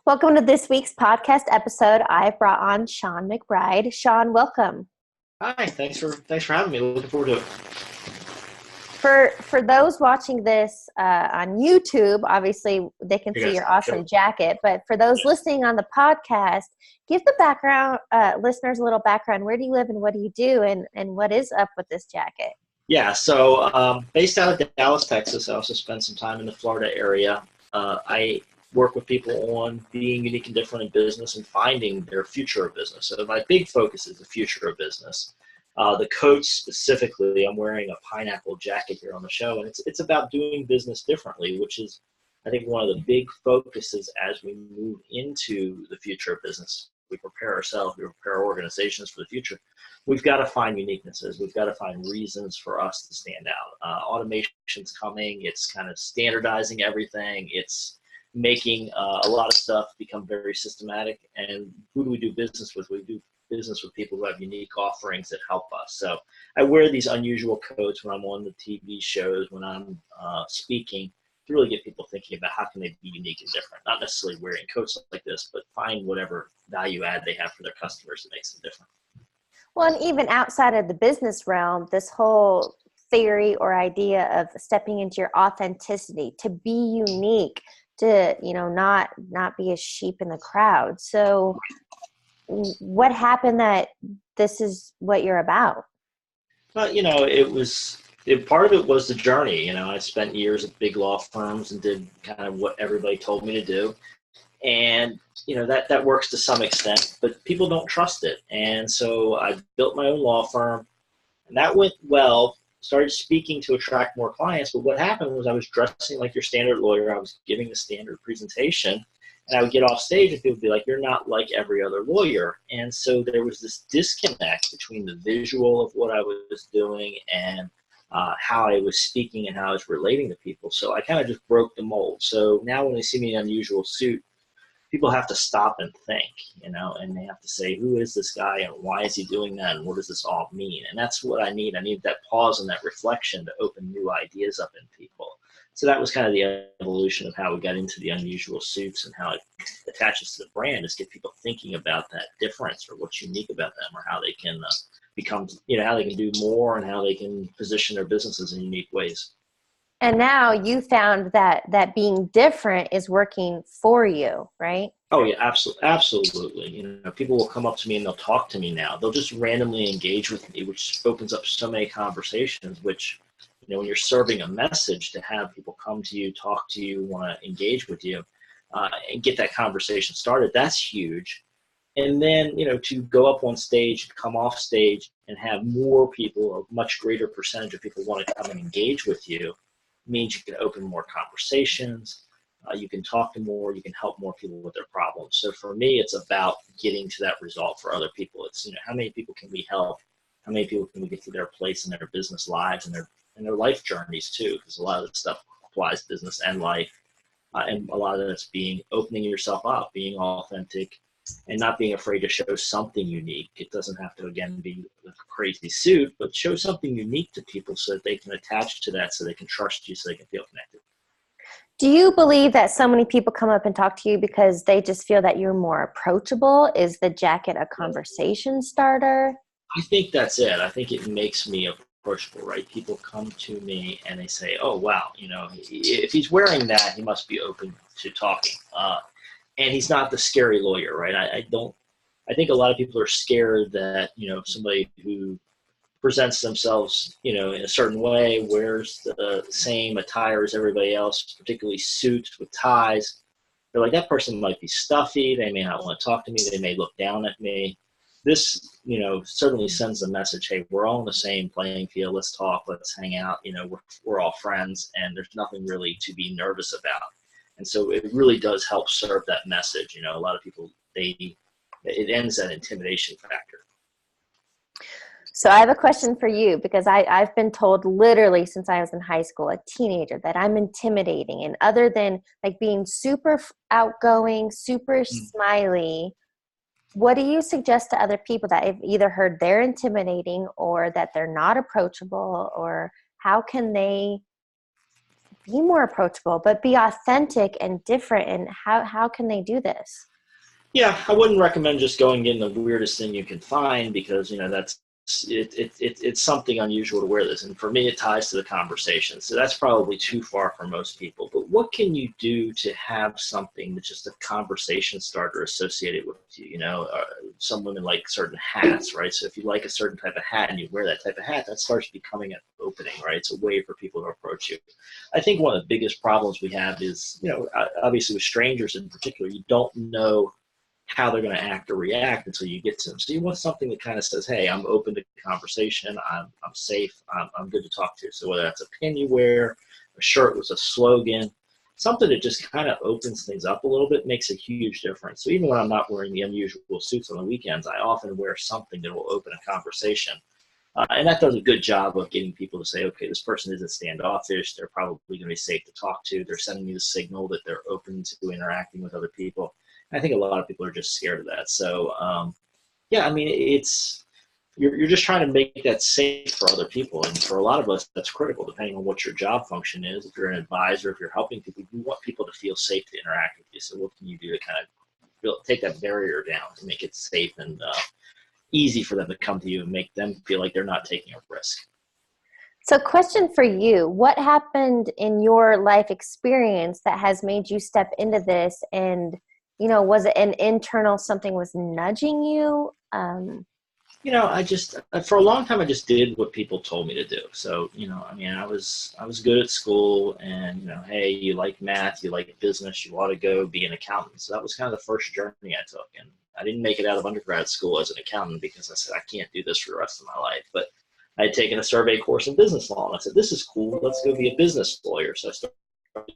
Welcome to this week's podcast episode. I've brought on Sean McBride. Sean, welcome. Hi, thanks for having me. Looking forward to it. For those watching this on YouTube, obviously they can You see guys, your awesome jacket. But for those listening on the podcast, give the background listeners a little background. Where do you live and what do you do, and what is up with this jacket? Yeah, so based out of Dallas, Texas. I also spend some time in the Florida area. I work with people on being unique and different in business and finding their future of business. So my big focus is the future of business. The coat specifically, I'm wearing a pineapple jacket here on the show, and it's about doing business differently, which is, I think, one of the big focuses as we move into the future of business. We prepare ourselves, we prepare our organizations for the future. We've got to find uniquenesses. We've got to find reasons for us to stand out. Automation's coming. It's kind of standardizing everything. It's making a lot of stuff become very systematic. And who do we do business with? We do business with people who have unique offerings that help us. So I wear these unusual coats when I'm on the TV shows, when I'm speaking, to really get people thinking about how can they be unique and different. Not necessarily wearing coats like this, but find whatever value add they have for their customers that makes them different. Well, and even outside of the business realm, this whole theory or idea of stepping into your authenticity, to be unique, to not be a sheep in the crowd. So what happened that this is what you're about? But part of it was the journey. I spent years at big law firms and did kind of what everybody told me to do. And, that works to some extent, but people don't trust it. And so I built my own law firm, and that went well, started speaking to attract more clients. But what happened was I was dressing like your standard lawyer. I was giving the standard presentation, and I would get off stage and people would be like, you're not like every other lawyer. And so there was this disconnect between the visual of what I was doing and how I was speaking and how I was relating to people. So I kind of just broke the mold. So now when they see me in an unusual suit, people have to stop and think, and they have to say, who is this guy and why is he doing that and what does this all mean? And that's what I need. I need that pause and that reflection to open new ideas up in people. So that was kind of the evolution of how we got into the unusual suits and how it attaches to the brand, is get people thinking about that difference or what's unique about them or how they can become, how they can do more and how they can position their businesses in unique ways. And now you found that being different is working for you, right? Oh yeah, absolutely. People will come up to me and they'll talk to me now. They'll just randomly engage with me, which opens up so many conversations, which, when you're serving a message, to have people come to you, talk to you, want to engage with you, and get that conversation started, that's huge. And then, to go up on stage, come off stage, and have more people, a much greater percentage of people want to come and engage with you, means you can open more conversations, you can talk to more, you can help more people with their problems. So for me, it's about getting to that result for other people. It's, how many people can we help? How many people can we get to their place in their business lives and their life journeys too? Because a lot of this stuff applies to business and life. And a lot of it's opening yourself up, being authentic, and not being afraid to show something unique. It doesn't have to, again, be a crazy suit, but show something unique to people so that they can attach to that, so they can trust you, so they can feel connected. Do you believe that so many people come up and talk to you because they just feel that you're more approachable? Is the jacket a conversation starter? I think that's it. I think it makes me approachable, right? People come to me and they say, oh, wow, if he's wearing that, he must be open to talking. And he's not the scary lawyer, right? I think a lot of people are scared that, somebody who presents themselves, in a certain way, wears the same attire as everybody else, particularly suits with ties. They're like, that person might be stuffy. They may not want to talk to me. They may look down at me. This, certainly sends the message, hey, we're all on the same playing field. Let's talk. Let's hang out. We're all friends, and there's nothing really to be nervous about. And so it really does help serve that message. A lot of people, it ends that intimidation factor. So I have a question for you, because I've been told literally since I was in high school, a teenager, that I'm intimidating. And other than like being super outgoing, super smiley, what do you suggest to other people that have either heard they're intimidating or that they're not approachable, or how can they be more approachable, but be authentic and different? And how can they do this? Yeah, I wouldn't recommend just going in the weirdest thing you can find, because that's it's something unusual to wear this, and for me it ties to the conversation, so that's probably too far for most people. But what can you do to have something that's just a conversation starter associated with you? Some women like certain hats, right? So if you like a certain type of hat and you wear that type of hat, that starts becoming an opening, right? It's a way for people to approach you. I think one of the biggest problems we have is, obviously with strangers in particular, you don't know how they're going to act or react until you get to them. So you want something that kind of says, hey, I'm open to conversation. I'm safe. I'm good to talk to. So whether that's a pin you wear, a shirt with a slogan, something that just kind of opens things up a little bit makes a huge difference. So even when I'm not wearing the unusual suits on the weekends, I often wear something that will open a conversation. And that does a good job of getting people to say, okay, this person isn't standoffish. They're probably going to be safe to talk to. They're sending me the signal that they're open to interacting with other people. I think a lot of people are just scared of that. So, yeah, I mean, you're just trying to make that safe for other people. And for a lot of us, that's critical, depending on what your job function is. If you're an advisor, if you're helping people, you want people to feel safe to interact with you. So what can you do to kind of take that barrier down to make it safe and easy for them to come to you and make them feel like they're not taking a risk? So question for you, what happened in your life experience that has made you step into this? And, was it an internal, something was nudging you? I just, for a long time, I just did what people told me to do. So, I mean, I was good at school, and, hey, you like math, you like business, you ought to go be an accountant. So that was kind of the first journey I took. And I didn't make it out of undergrad school as an accountant because I said, I can't do this for the rest of my life. But I had taken a survey course in business law, and I said, this is cool. Let's go be a business lawyer. So I started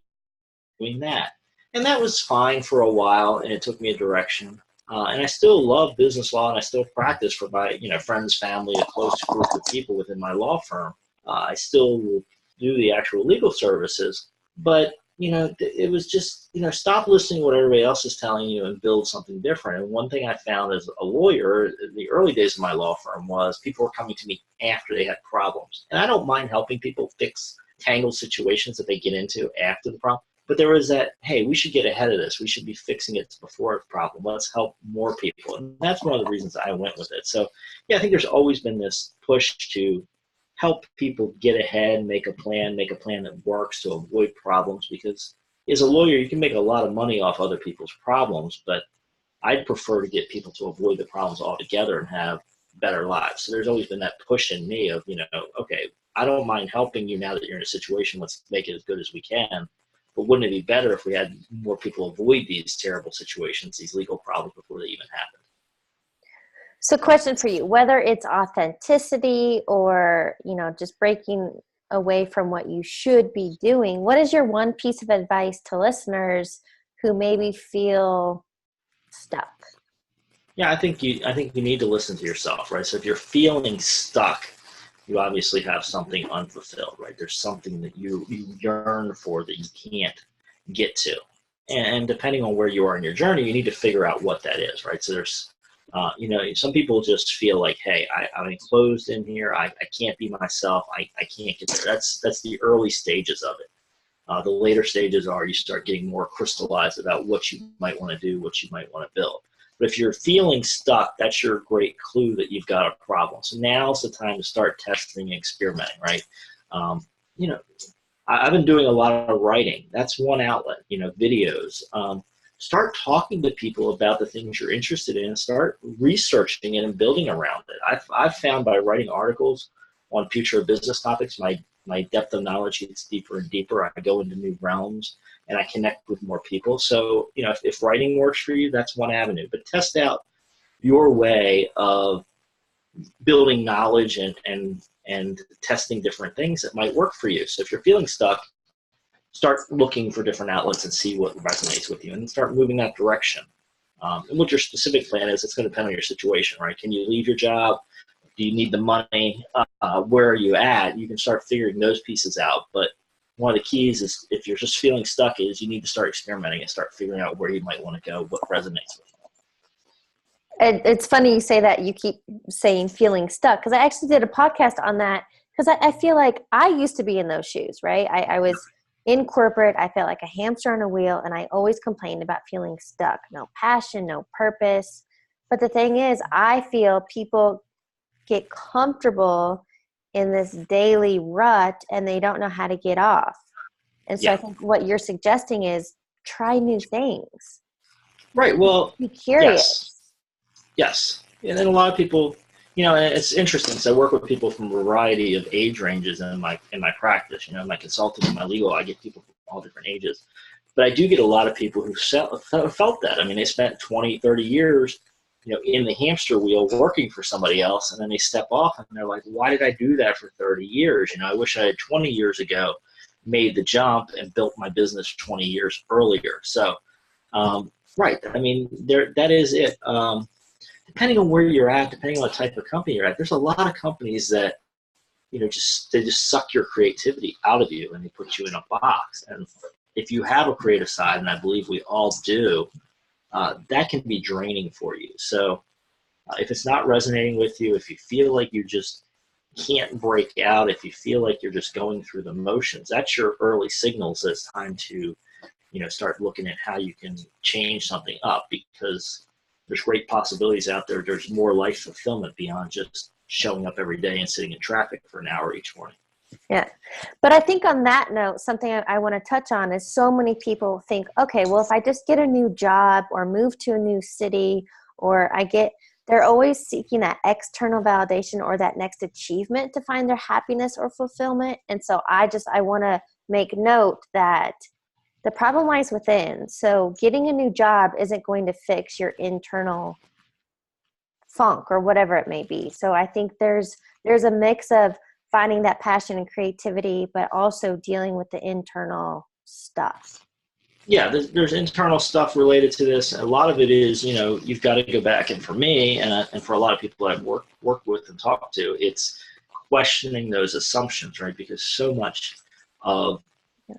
doing that. And that was fine for a while, and it took me a direction. And I still love business law, and I still practice for my friends, family, a close group of people within my law firm. I still will do the actual legal services, but it was just stop listening to what everybody else is telling you and build something different. And one thing I found as a lawyer in the early days of my law firm was people were coming to me after they had problems, and I don't mind helping people fix tangled situations that they get into after the problem. But there was that, hey, we should get ahead of this. We should be fixing it before it's a problem. Let's help more people. And that's one of the reasons I went with it. So, yeah, I think there's always been this push to help people get ahead, make a plan that works to avoid problems. Because as a lawyer, you can make a lot of money off other people's problems, but I'd prefer to get people to avoid the problems altogether and have better lives. So there's always been that push in me of, okay, I don't mind helping you now that you're in a situation. Let's make it as good as we can. But wouldn't it be better if we had more people avoid these terrible situations, these legal problems, before they even happen? So question for you, whether it's authenticity or, just breaking away from what you should be doing, what is your one piece of advice to listeners who maybe feel stuck? Yeah, I think you need to listen to yourself, right? So if you're feeling stuck, you obviously have something unfulfilled, right? There's something that you yearn for that you can't get to. And depending on where you are in your journey, you need to figure out what that is, right? So there's, some people just feel like, hey, I'm enclosed in here. I can't be myself. I can't get there. That's the early stages of it. The later stages are you start getting more crystallized about what you might want to do, what you might want to build. But if you're feeling stuck, that's your great clue that you've got a problem. So now's the time to start testing and experimenting, right? I've been doing a lot of writing. That's one outlet, videos. Start talking to people about the things you're interested in and start researching it and building around it. I've found by writing articles on future business topics, my depth of knowledge gets deeper and deeper. I go into new realms and I connect with more people. So, if writing works for you, that's one avenue. But test out your way of building knowledge and testing different things that might work for you. So if you're feeling stuck, start looking for different outlets and see what resonates with you and start moving that direction. And what your specific plan is, it's going to depend on your situation, right? Can you leave your job? Do you need the money? Where are you at? You can start figuring those pieces out. But one of the keys is if you're just feeling stuck is you need to start experimenting and start figuring out where you might want to go, what resonates with you. It's funny you say that. You keep saying feeling stuck, because I actually did a podcast on that, because I feel like I used to be in those shoes, right? I was in corporate, I felt like a hamster on a wheel, and I always complained about feeling stuck. No passion, no purpose. But the thing is, I feel people get comfortable in this daily rut and they don't know how to get off. And so I Yeah. think what you're suggesting is try new things. Right. Well, Be curious. yes. Yes. And then a lot of people, and it's interesting. So I work with people from a variety of age ranges in my practice. My consulting and my legal, I get people from all different ages. But I do get a lot of people who felt that. I mean, they spent 20, 30 years, in the hamster wheel working for somebody else, and then they step off and they're like, why did I do that for 30 years? I wish I had 20 years ago made the jump and built my business 20 years earlier. So, right. I mean, that is it. Depending on where you're at, depending on what type of company you're at, there's a lot of companies that, they just suck your creativity out of you and they put you in a box. And if you have a creative side, and I believe we all do, that can be draining for you. So if it's not resonating with you, if you feel like you just can't break out, if you feel like you're just going through the motions, that's your early signals that it's time to, start looking at how you can change something up, because there's great possibilities out there. There's more life fulfillment beyond just showing up every day and sitting in traffic for an hour each morning. Yeah. But I think on that note, something I want to touch on is so many people think, okay, well, if I just get a new job or move to a new city, or they're always seeking that external validation or that next achievement to find their happiness or fulfillment. And so I want to make note that the problem lies within. So getting a new job isn't going to fix your internal funk or whatever it may be. So I think there's a mix of finding that passion and creativity, but also dealing with the internal stuff. Yeah, there's internal stuff related to this. A lot of it is, you've got to go back. And for me, and for a lot of people I've worked with and talked to, it's questioning those assumptions, right? Because so much of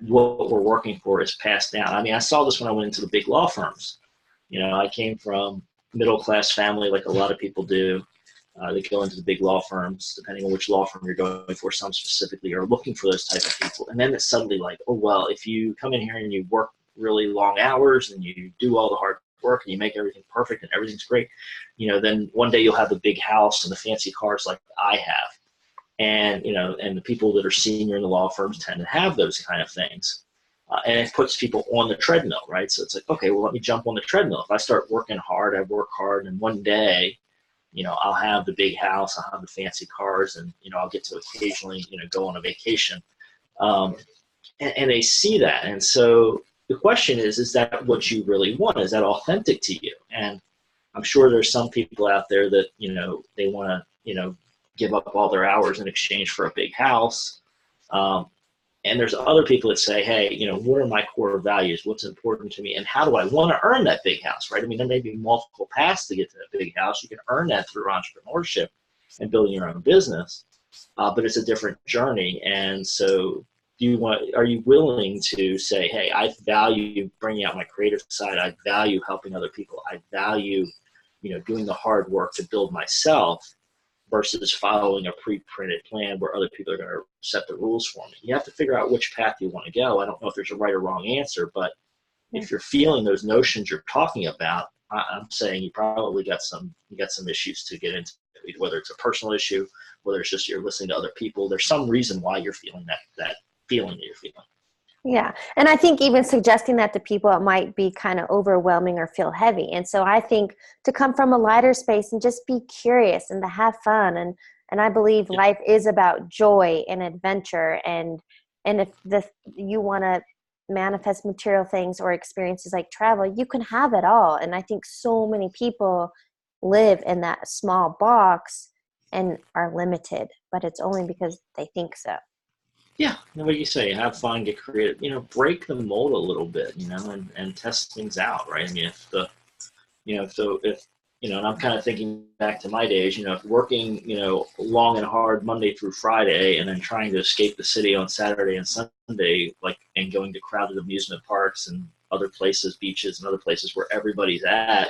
what we're working for is passed down. I mean, I saw this when I went into the big law firms. I came from middle-class family like a lot of people do. They go into the big law firms, depending on which law firm you're going for. Some specifically are looking for those type of people. And then it's suddenly like, oh, well, if you come in here and you work really long hours and you do all the hard work and you make everything perfect and everything's great, then one day you'll have the big house and the fancy cars like I have. And, and the people that are senior in the law firms tend to have those kind of things. And it puts people on the treadmill, right? So it's like, okay, well, let me jump on the treadmill. If I start working hard, I work hard, and one day, I'll have the big house, I'll have the fancy cars, and, I'll get to occasionally, go on a vacation. And they see that. And so the question is that what you really want? Is that authentic to you? And I'm sure there's some people out there that, they want to, give up all their hours in exchange for a big house. And there's other people that say, hey, what are my core values? What's important to me? And how do I want to earn that big house, right? I mean, there may be multiple paths to get to that big house. You can earn that through entrepreneurship and building your own business, but it's a different journey. And so are you willing to say, hey, I value bringing out my creative side. I value helping other people. I value, doing the hard work to build myself, versus following a pre-printed plan where other people are going to set the rules for me. You have to figure out which path you want to go. I don't know if there's a right or wrong answer, but if you're feeling those notions you're talking about, I'm saying you probably got some issues to get into, whether it's a personal issue, whether it's just you're listening to other people. There's some reason why you're feeling that feeling that you're feeling. Yeah. And I think even suggesting that to people, it might be kind of overwhelming or feel heavy. And so I think to come from a lighter space and just be curious and to have fun. And I believe life is about joy and adventure. And if you want to manifest material things or experiences like travel, you can have it all. And I think so many people live in that small box and are limited, but it's only because they think so. Yeah, what do you say? Have fun, get creative. Break the mold a little bit, and test things out, right? I mean, and I'm kind of thinking back to my days, if working, long and hard Monday through Friday, and then trying to escape the city on Saturday and Sunday, and going to crowded amusement parks and other places, beaches and other places where everybody's at.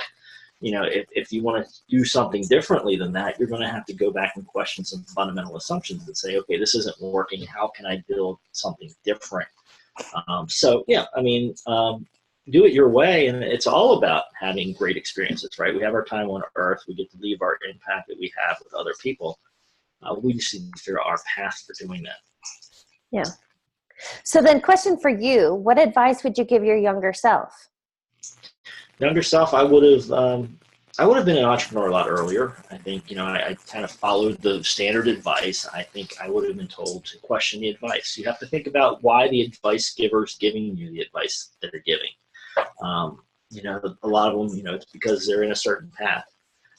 If you want to do something differently than that, you're going to have to go back and question some fundamental assumptions and say, okay, this isn't working. How can I build something different So yeah, I mean, do it your way, and it's all about having great experiences, right? We have our time on Earth. We get to leave our impact that we have with other people. We just need to figure out our path for doing that. Yeah. So then, question for you: what advice would you give your younger self? Younger self, I would have been an entrepreneur a lot earlier. I think, I kind of followed the standard advice. I think I would have been told to question the advice. You have to think about why the advice giver's giving you the advice that they're giving. A lot of them, it's because they're in a certain path.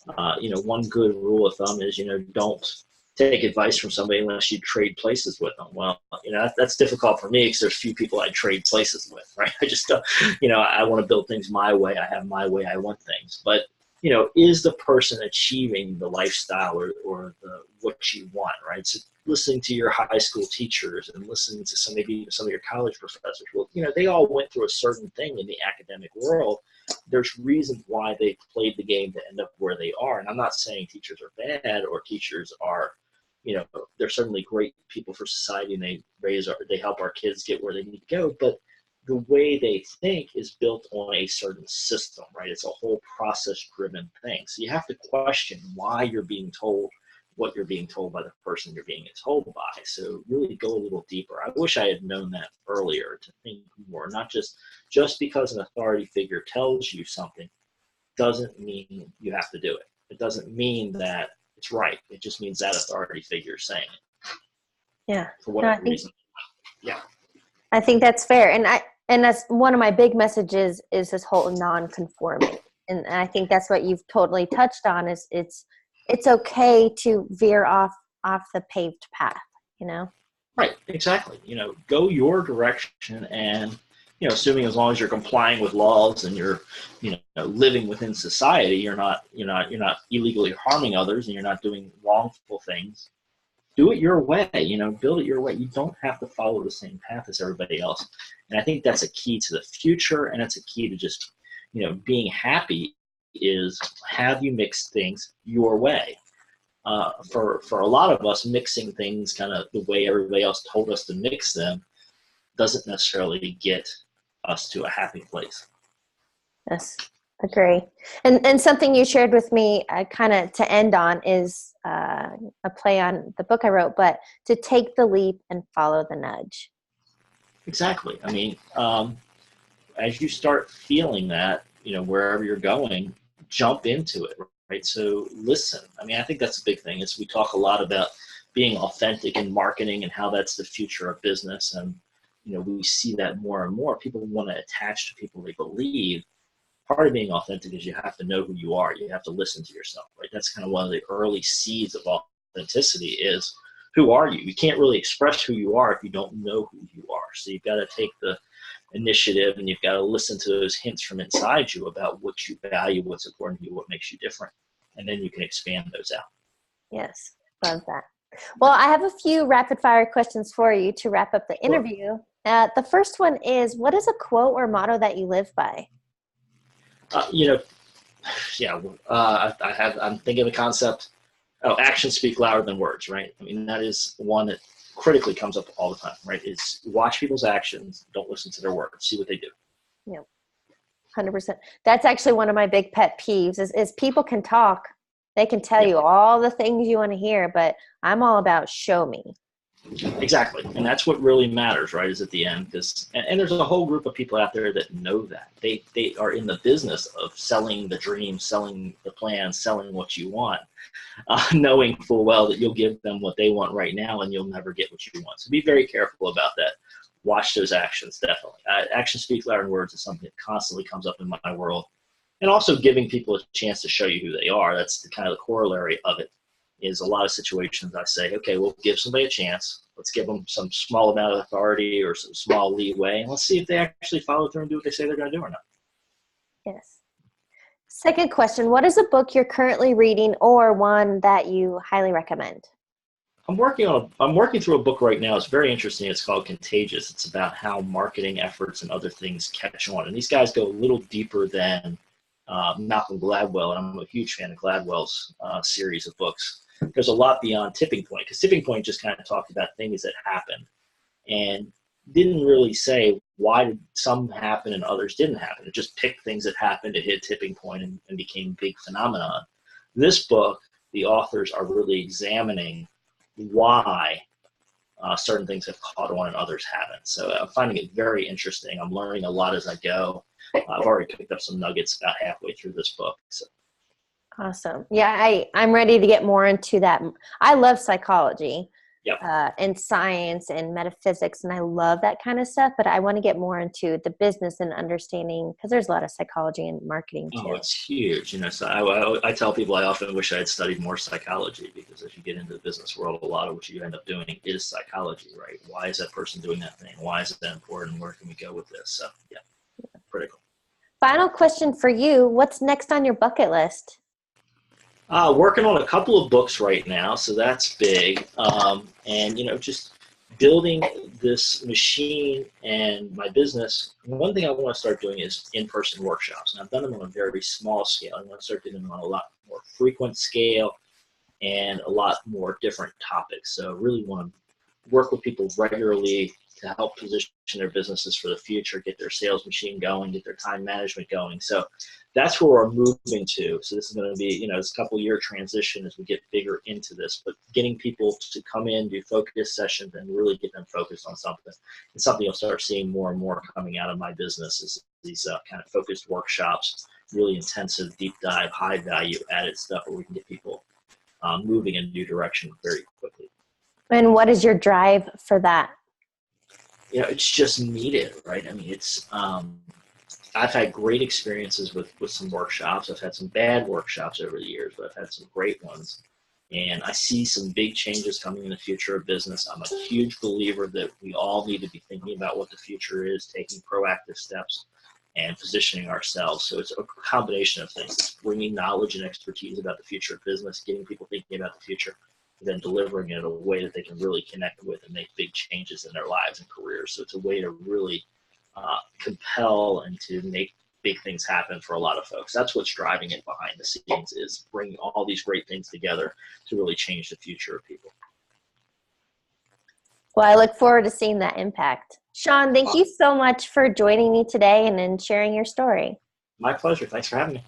One good rule of thumb is, don't take advice from somebody unless you trade places with them. Well, that's difficult for me because there's few people I trade places with, right? I just, I want to build things my way. I have my way I want things. But, is the person achieving the lifestyle or what you want, right? So listening to your high school teachers and listening to maybe some of your college professors, well, they all went through a certain thing in the academic world. There's reasons why they played the game to end up where they are. And I'm not saying teachers are bad or teachers are, they're certainly great people for society and they help our kids get where they need to go. But the way they think is built on a certain system, right? It's a whole process-driven thing. So you have to question why you're being told what you're being told by the person you're being told by. So really go a little deeper. I wish I had known that earlier, to think more, not just because an authority figure tells you something doesn't mean you have to do it. It doesn't mean that it's right. It just means that authority figure is saying it. Yeah. For whatever reason. Yeah. I think that's fair. And that's one of my big messages is this whole non-conforming. And I think that's what you've totally touched on is it's okay to veer off the paved path, Right, exactly. Go your direction, and assuming as long as you're complying with laws and you're living within society, you're not illegally harming others and you're not doing wrongful things. Do it your way, build it your way. You don't have to follow the same path as everybody else. And I think that's a key to the future, and it's a key to just being happy is have you mix things your way. For a lot of us, mixing things kind of the way everybody else told us to mix them doesn't necessarily get us to a happy place. Yes, agree. And something you shared with me kind of to end on is a play on the book I wrote, but to take the leap and follow the nudge. Exactly. I mean, as you start feeling that, wherever you're going, jump into it, right? So listen. I mean, I think that's a big thing is we talk a lot about being authentic in marketing and how that's the future of business. And, we see that more and more. People want to attach to people they believe. Part of being authentic is you have to know who you are. You have to listen to yourself, right? That's kind of one of the early seeds of authenticity is who are you? You can't really express who you are if you don't know who you are. So you've got to take the initiative and you've got to listen to those hints from inside you about what you value, what's important to you, what makes you different. And then you can expand those out. Yes, love that. Well, I have a few rapid fire questions for you to wrap up the interview. The first one is, what is a quote or motto that you live by? I'm thinking of a concept. Actions speak louder than words, right? I mean, that is one that critically comes up all the time, right? Is watch people's actions, don't listen to their words, see what they do. Yeah, 100%. That's actually one of my big pet peeves is people can talk. They can tell you all the things you want to hear, but I'm all about show me. Exactly. And that's what really matters, right, is at the end. And there's a whole group of people out there that know that. They are in the business of selling the dream, selling the plan, selling what you want, knowing full well that you'll give them what they want right now and you'll never get what you want. So be very careful about that. Watch those actions, definitely. Actions speak louder than words is something that constantly comes up in my world. And also giving people a chance to show you who they are. That's the kind of the corollary of it. Is a lot of situations I say, okay, we'll give somebody a chance. Let's give them some small amount of authority or some small leeway, and let's see if they actually follow through and do what they say they're going to do or not. Yes. Second question, what is a book you're currently reading or one that you highly recommend? I'm working through a book right now. It's very interesting. It's called Contagious. It's about how marketing efforts and other things catch on. And these guys go a little deeper than Malcolm Gladwell, and I'm a huge fan of Gladwell's series of books. There's a lot beyond Tipping Point, because Tipping Point just kind of talked about things that happened. And didn't really say why did some happen and others didn't happen. It just picked things that happened, it hit a tipping point and became a big phenomenon. This book, the authors are really examining why certain things have caught on and others haven't. So I'm finding it very interesting. I'm learning a lot as I go. I've already picked up some nuggets about halfway through this book. So. Awesome. Yeah, I'm ready to get more into that. I love psychology. Yep. And science and metaphysics, and I love that kind of stuff, but I want to get more into the business and understanding, because there's a lot of psychology and marketing too. Oh, it's huge. So I tell people I often wish I had studied more psychology, because if you get into the business world, a lot of what you end up doing is psychology, right? Why is that person doing that thing? Why is it that important? Where can we go with this? So yeah, critical. Final question for you. What's next on your bucket list? Working on a couple of books right now, so that's big. And just building this machine and my business. One thing I want to start doing is in-person workshops, and I've done them on a very small scale. I want to start doing them on a lot more frequent scale and a lot more different topics. So I really want to work with people regularly to help position their businesses for the future, get their sales machine going, get their time management going. So that's where we're moving to. So this is going to be, this couple-year transition as we get bigger into this, but getting people to come in, do focus sessions, and really get them focused on something. It's something you'll start seeing more and more coming out of my business is these kind of focused workshops, really intensive, deep dive, high value added stuff where we can get people moving in a new direction very quickly. And what is your drive for that? It's just needed, right? I mean, I've had great experiences with some workshops. I've had some bad workshops over the years, but I've had some great ones. And I see some big changes coming in the future of business. I'm a huge believer that we all need to be thinking about what the future is, taking proactive steps, and positioning ourselves. So it's a combination of things. It's bringing knowledge and expertise about the future of business, getting people thinking about the future, and then delivering it in a way that they can really connect with and make big changes in their lives and careers. So it's a way to really compel and to make big things happen for a lot of folks. That's what's driving it behind the scenes, is bringing all these great things together to really change the future of people. Well, I look forward to seeing that impact. Sean, thank you so much for joining me today and sharing your story. My pleasure. Thanks for having me.